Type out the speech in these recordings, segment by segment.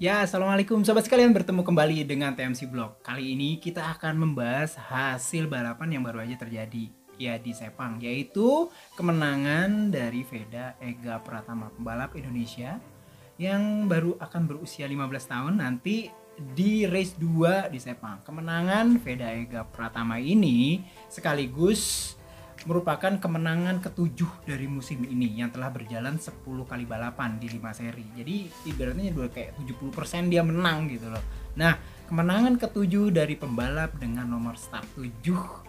Ya, assalamualaikum sobat sekalian, bertemu kembali dengan TMC Blog. Kali ini kita akan membahas hasil balapan yang baru aja terjadi ya di Sepang, yaitu kemenangan dari Veda Ega Pratama, pembalap Indonesia yang baru akan berusia 15 tahun nanti di race 2 di Sepang. Kemenangan Veda Ega Pratama ini sekaligus merupakan kemenangan ketujuh dari musim ini yang telah berjalan 10 kali balapan di 5 seri. Jadi ibaratnya udah kayak 70% dia menang gitu loh. Nah, kemenangan ketujuh dari pembalap dengan nomor start 7,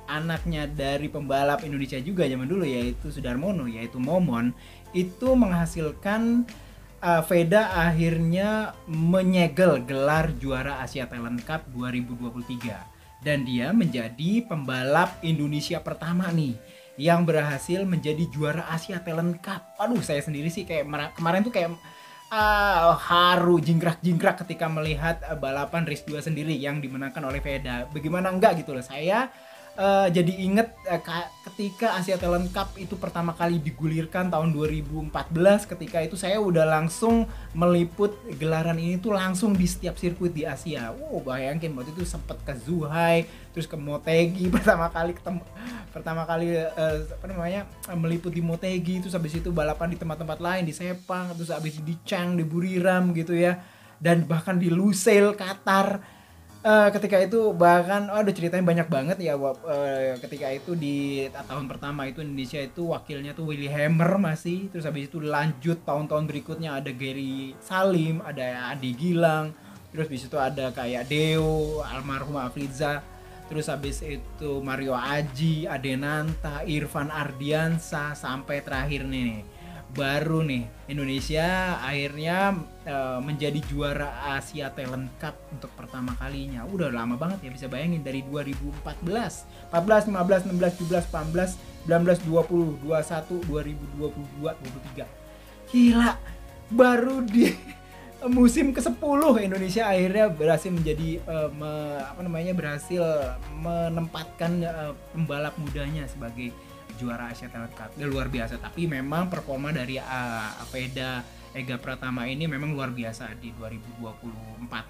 anaknya dari pembalap Indonesia juga zaman dulu, yaitu Sudarmono, yaitu Momon, itu menghasilkan Veda akhirnya menyegel gelar juara Asia Talent Cup 2023 dan dia menjadi pembalap Indonesia pertama nih yang berhasil menjadi juara Asia Talent Cup. Aduh, saya sendiri sih kayak kemarin tuh kayak haru jingkrak-jingkrak ketika melihat balapan race 2 sendiri yang dimenangkan oleh Veda. Bagaimana enggak gitu loh. Saya jadi inget ketika Asia Talent Cup itu pertama kali digulirkan tahun 2014. Ketika itu saya udah langsung meliput gelaran ini tuh langsung di setiap sirkuit di Asia. Wow, bayangin waktu itu sempet ke Zhuhai, terus ke Motegi pertama kali meliput di Motegi, terus habis itu balapan di tempat-tempat lain di Sepang, terus habis di Chang, di Buriram gitu ya, dan bahkan di Lusail Qatar. Ketika itu bahkan aduh ceritanya banyak banget ya. Ketika itu di tahun pertama itu Indonesia itu wakilnya tuh Willy Hammer masih, terus habis itu lanjut tahun-tahun berikutnya ada Gary Salim, ada Adi Gilang, terus habis itu ada kayak Deo, almarhum Afriza, terus habis itu Mario Aji, Adenanta, Irfan Ardiansa, sampai terakhir nih baru nih Indonesia akhirnya menjadi juara Asia Talent Cup untuk pertama kalinya. Udah lama banget ya, bisa bayangin dari 2014, 14, 15, 16, 17, 18, 19, 20, 21, 2022, 23. Gila, baru di musim ke-10 Indonesia akhirnya berhasil menjadi berhasil menempatkan pembalap mudanya sebagai juara Asia Talent Cup. Luar biasa. Tapi memang performa dari Veda Ega Pratama ini memang luar biasa di 2023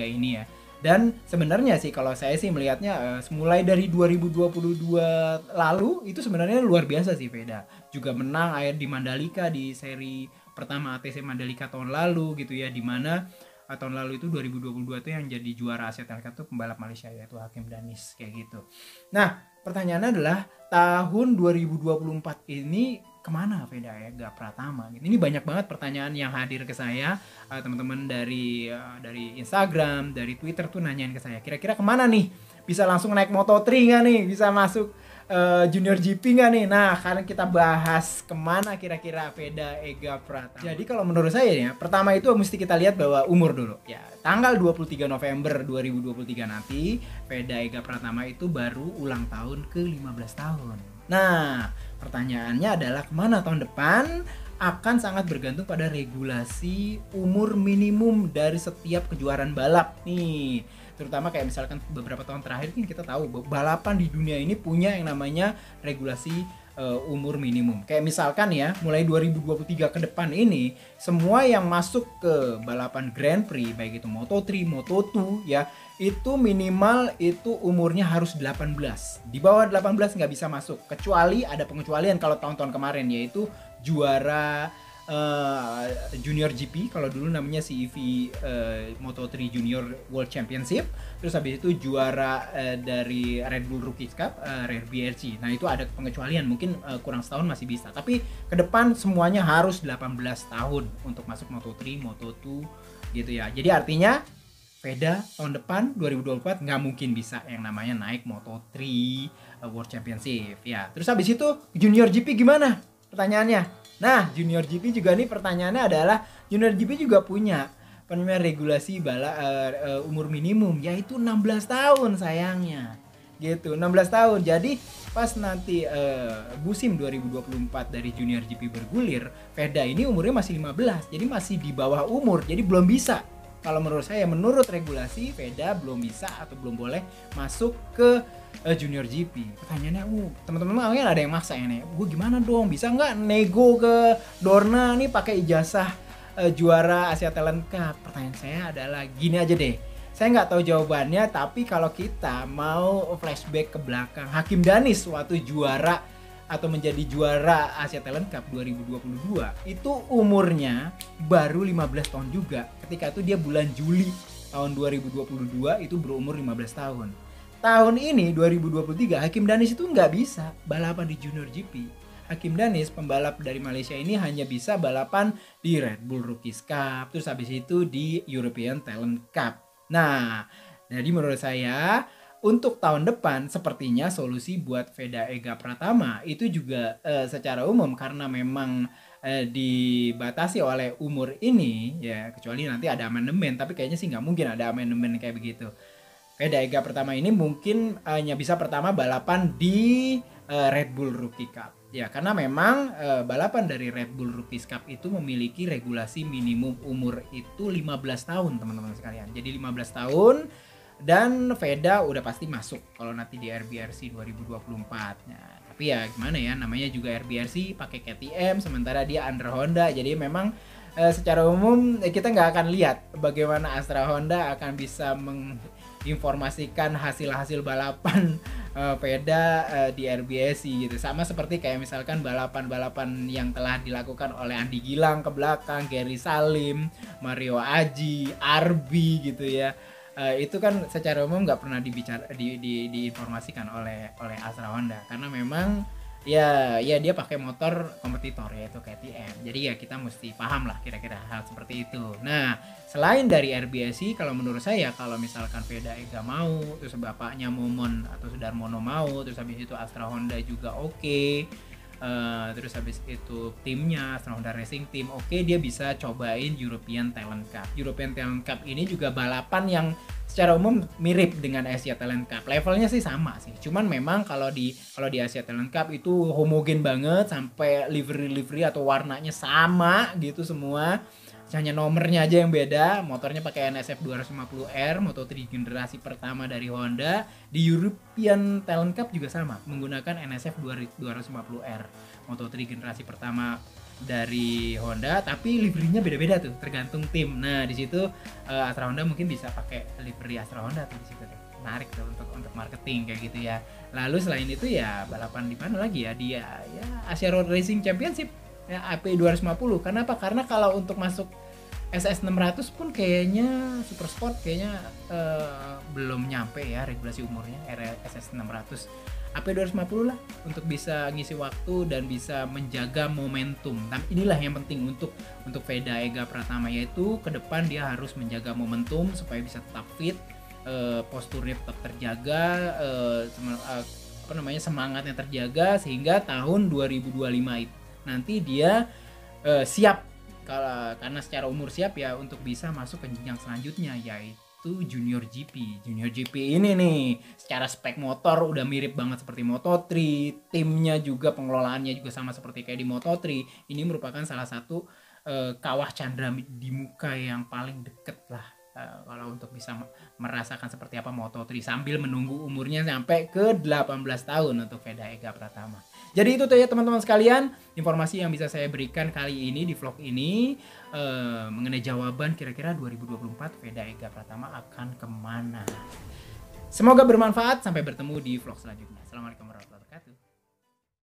ini ya. Dan sebenarnya sih kalau saya sih melihatnya mulai dari 2022 lalu itu sebenarnya luar biasa sih Veda. Juga menang air di Mandalika di seri pertama ATC Mandalika tahun lalu gitu ya, dimana tahun lalu itu 2022 itu yang jadi juara Asia Talent Cup itu pembalap Malaysia yaitu Hakim Danis kayak gitu. Nah, pertanyaannya adalah tahun 2024 ini kemana Veda Ega Pratama? Ini banyak banget pertanyaan yang hadir ke saya, teman-teman dari Instagram, dari Twitter tuh nanyain ke saya, kira-kira kemana nih? Bisa langsung naik Moto3 nggak nih? Bisa masuk Junior GP nggak nih? Nah, karena kita bahas kemana kira-kira Veda Ega Pratama. Jadi kalau menurut saya ya, pertama itu mesti kita lihat bahwa umur dulu. Ya, tanggal 23 November 2023 nanti, Veda Ega Pratama itu baru ulang tahun ke-15 tahun. Nah, pertanyaannya adalah kemana tahun depan? Akan sangat bergantung pada regulasi umur minimum dari setiap kejuaraan balap nih. Terutama kayak misalkan beberapa tahun terakhir kan kita tahu balapan di dunia ini punya yang namanya regulasi umur minimum. Kayak misalkan ya, mulai 2023 ke depan ini semua yang masuk ke balapan Grand Prix baik itu Moto3, Moto2 ya, itu minimal itu umurnya harus 18. Di bawah 18 nggak bisa masuk, kecuali ada pengecualian kalau tahun-tahun kemarin, yaitu juara Junior GP, kalau dulu namanya CEV Moto3 Junior World Championship, terus habis itu juara dari Red Bull Rookie Cup, Rare BRC. Nah itu ada pengecualian, mungkin kurang setahun masih bisa, tapi ke depan semuanya harus 18 tahun untuk masuk Moto3, Moto2 gitu ya. Jadi artinya Veda tahun depan 2024 nggak mungkin bisa yang namanya naik Moto3 World Championship ya. Terus habis itu Junior GP gimana? Pertanyaannya. Nah, Junior GP juga nih pertanyaannya adalah Junior GP juga punya regulasi umur minimum yaitu 16 tahun sayangnya. Gitu, 16 tahun. Jadi pas nanti musim 2024 dari Junior GP bergulir, Veda ini umurnya masih 15. Jadi masih di bawah umur. Jadi belum bisa. Kalau menurut saya, menurut regulasi Veda belum bisa atau belum boleh masuk ke Junior GP. Pertanyaannya, teman-teman mungkin ada yang maksa ya nih. Gue gimana dong? Bisa nggak nego ke Dorna nih pakai ijazah juara Asia Talent Cup? Pertanyaan saya adalah gini aja deh. Saya nggak tahu jawabannya, tapi kalau kita mau flashback ke belakang, Hakim Danis waktu juara atau menjadi juara Asia Talent Cup 2022 itu umurnya baru 15 tahun juga. Ketika itu dia bulan Juli tahun 2022 itu berumur 15 tahun. Tahun ini 2023 Hakim Danis itu nggak bisa balapan di Junior GP. Hakim Danis pembalap dari Malaysia ini hanya bisa balapan di Red Bull Rookies Cup, terus habis itu di European Talent Cup. Nah, jadi menurut saya untuk tahun depan sepertinya solusi buat Veda Ega Pratama itu juga secara umum karena memang dibatasi oleh umur ini ya, kecuali nanti ada amandemen, tapi kayaknya sih nggak mungkin ada amandemen kayak begitu. Veda Ega Pratama ini mungkin hanya bisa pertama balapan di Red Bull Rookie Cup. Ya, karena memang balapan dari Red Bull Rookies Cup itu memiliki regulasi minimum umur itu 15 tahun, teman-teman sekalian. Jadi 15 tahun dan Veda udah pasti masuk kalau nanti di RBRC 2024. Nah, tapi ya gimana ya, namanya juga RBRC pakai KTM sementara dia under Honda. Jadi memang secara umum kita nggak akan lihat bagaimana Astra Honda akan bisa menginformasikan hasil-hasil balapan Veda di RBSI gitu. Sama seperti kayak misalkan balapan-balapan yang telah dilakukan oleh Andi Gilang ke belakang, Gary Salim, Mario Aji, Arbi gitu ya. Itu kan secara umum nggak pernah diinformasikan oleh Astra Honda karena memang ya dia pakai motor kompetitor yaitu KTM. Jadi ya kita mesti paham lah kira-kira hal seperti itu. Nah, selain dari RBSI, kalau menurut saya kalau misalkan Veda Ega mau, terus bapaknya Momon atau Sudarmono mau, terus habis itu Astra Honda juga oke. Terus habis itu timnya Astra Honda Racing Team oke, dia bisa cobain European Talent Cup. European Talent Cup ini juga balapan yang secara umum mirip dengan Asia Talent Cup. Levelnya sih sama sih. Cuman memang kalau di Asia Talent Cup itu homogen banget sampai livery atau warnanya sama gitu semua. Hanya nomornya aja yang beda. Motornya pakai NSF 250R, Moto3 generasi pertama dari Honda. Di European Talent Cup juga sama, menggunakan NSF 250R, Moto3 generasi pertama dari Honda, tapi liverynya beda-beda tuh, tergantung tim. Nah, di situ Astra Honda mungkin bisa pakai livery Astra Honda tuh di situ deh. Menarik tuh untuk marketing kayak gitu ya. Lalu selain itu ya balapan di mana lagi ya? Dia ya Asia Road Racing Championship ya, AP 250. Kenapa? Karena kalau untuk masuk SS 600 pun kayaknya Super Sport kayaknya belum nyampe ya regulasi umurnya SS 600. AP 250 lah untuk bisa ngisi waktu dan bisa menjaga momentum. Nah, inilah yang penting untuk Veda Ega Pratama, yaitu ke depan dia harus menjaga momentum supaya bisa tetap fit, posturnya tetap terjaga, semangatnya terjaga sehingga tahun 2025 nanti dia siap karena secara umur siap ya untuk bisa masuk ke jenjang selanjutnya yaitu Junior GP. Junior GP ini nih secara spek motor udah mirip banget seperti Moto3, timnya juga pengelolaannya juga sama seperti kayak di Moto3. Ini merupakan salah satu kawah Chandra di muka yang paling deket lah kalau untuk bisa merasakan seperti apa Moto3 sambil menunggu umurnya sampai ke 18 tahun untuk Veda Ega Pratama. Jadi itu tuh ya teman-teman sekalian, informasi yang bisa saya berikan kali ini di vlog ini mengenai jawaban kira-kira 2024 Veda Ega Pratama akan kemana. Semoga bermanfaat, sampai bertemu di vlog selanjutnya. Assalamualaikum warahmatullahi wabarakatuh.